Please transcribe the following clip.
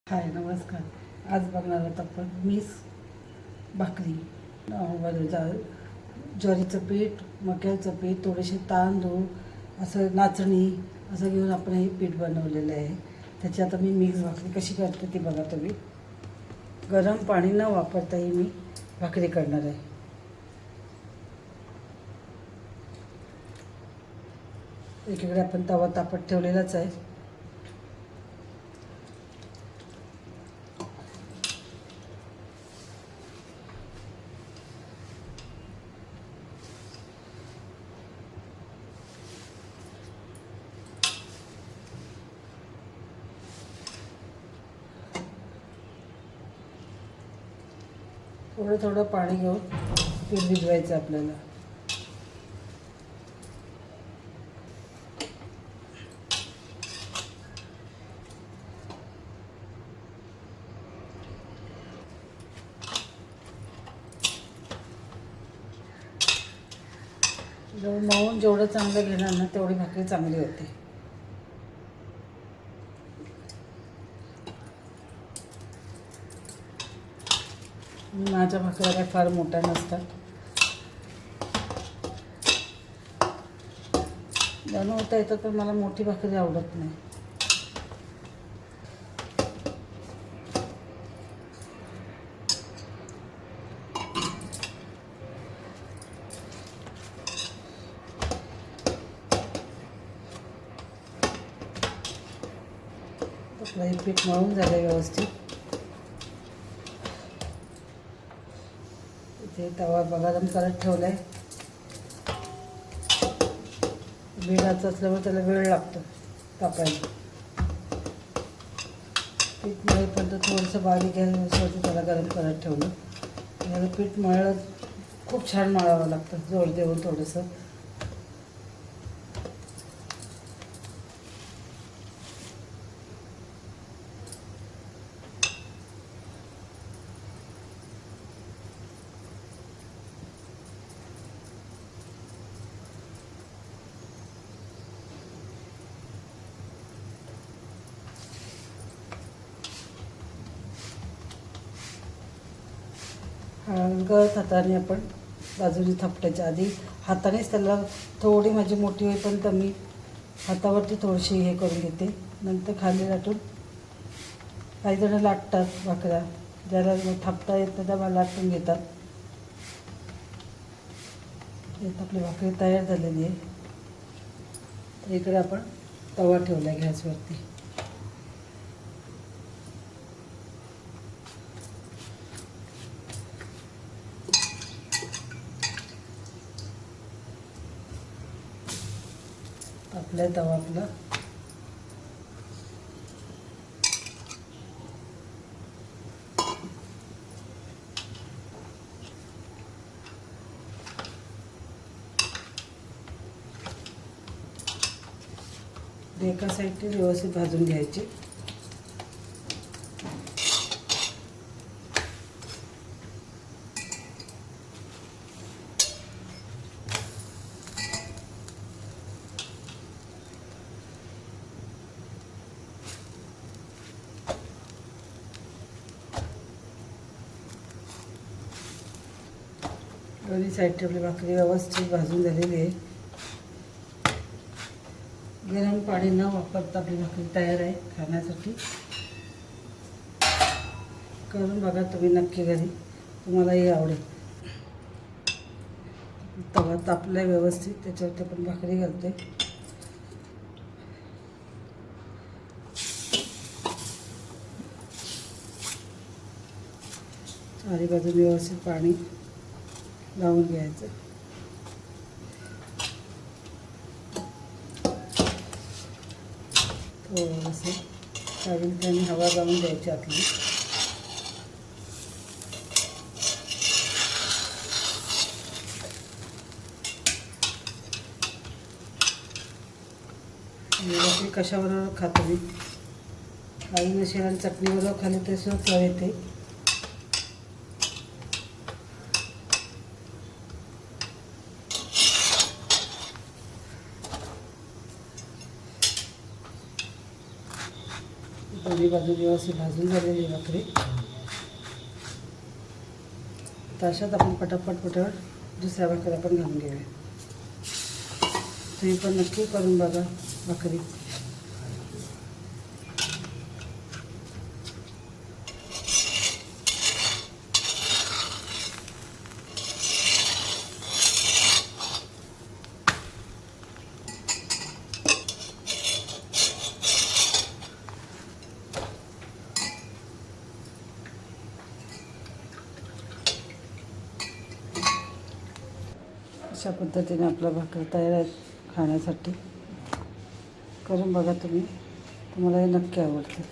हाय नमस्कार. आज बघणार आहोत आपण मिक्स भाकरी. ज्वारीचं पीठ, मक्याचं पीठ, थोडेसे तांदूळ, असं नाचणी असं घेऊन आपण हे पीठ बनवलेलं आहे. त्याची आता मी मिक्स भाकरी कशी करते ती बघा तुम्ही. गरम पाणी न वापरताही मी भाकरी करणार आहे. एकीकडे आपण तवा तापत ठेवलेलाच आहे. थोडं थोडं पाणी घेऊन पीठ भिजवायचं आपल्याला. मऊन जेवढं चांगलं घेणार ना तेवढी भाकरी चांगली होते. माझ्या भाकऱ्या काही फार मोठ्या नसतात. बनवता येतं पण मला मोठी भाकरी आवडत नाही. आपलं हे पीठ मळून झालं व्यवस्थित. इथे तवा गरम करत ठेवला आहे. बिडाचं असल्यामुळे त्याला वेळ लागतो तापायला. पीठ मळेपर्यंत थोडंसं बारीक गॅसवरती त्याला गरम करत ठेवलं. त्याला पीठ मळलं खूप छान मळावं लागतं, जोर देऊन थोडंसं. हलगर्जीत हाताने आपण बाजूने थापटायच्या आधी हातानेच त्याला थोडी माझी मोठी होईपर्यंत मी हातावरती थोडीशी हे करून घेते. नंतर खाली लाटून, काही जण लाटतात भाकऱ्या, ज्याला थापता येत नाही त्या लाटून घेतात. आपली भाकरी तयार झालेली आहे. इकडे आपण तवा ठेवला आहे गॅसवरती. आपल्या तवा आपला एका साईडने व्यवस्थित भाजून घ्यायची. दोन्ही साईडची आपली भाकरी व्यवस्थित भाजून झालेली आहे. गरम पाणी न वापरता आपली भाकरी तयार आहे खाण्यासाठी. करून बघा तुम्ही नक्की घरी, तुम्हालाही आवडेल. तवा तापला व्यवस्थित, त्याच्यावरती आपण भाकरी घालते. चारी बाजूने व्यवस्थित पाणी लावून घ्यायचं. थोडंसं त्याने हवा जाऊन द्यायची आतली. भाकरी कशाबरोबर खातो मी, काही नसेल आणि चटणीबरोबर खाली ते सुद्धा चव येते. दोन्ही बाजू व्यवस्थित भाजून झालेली आहे भाकरी. तर अशात आपण पटापट दुसऱ्या भाकऱ्या पण घालून घेऊया. तुम्ही पण नक्की करून बघा भाकरी. अशा पद्धतीने आपला भाकरी तयार आहे खाण्यासाठी. करून बघा तुम्ही, तुम्हाला हे नक्की आवडते.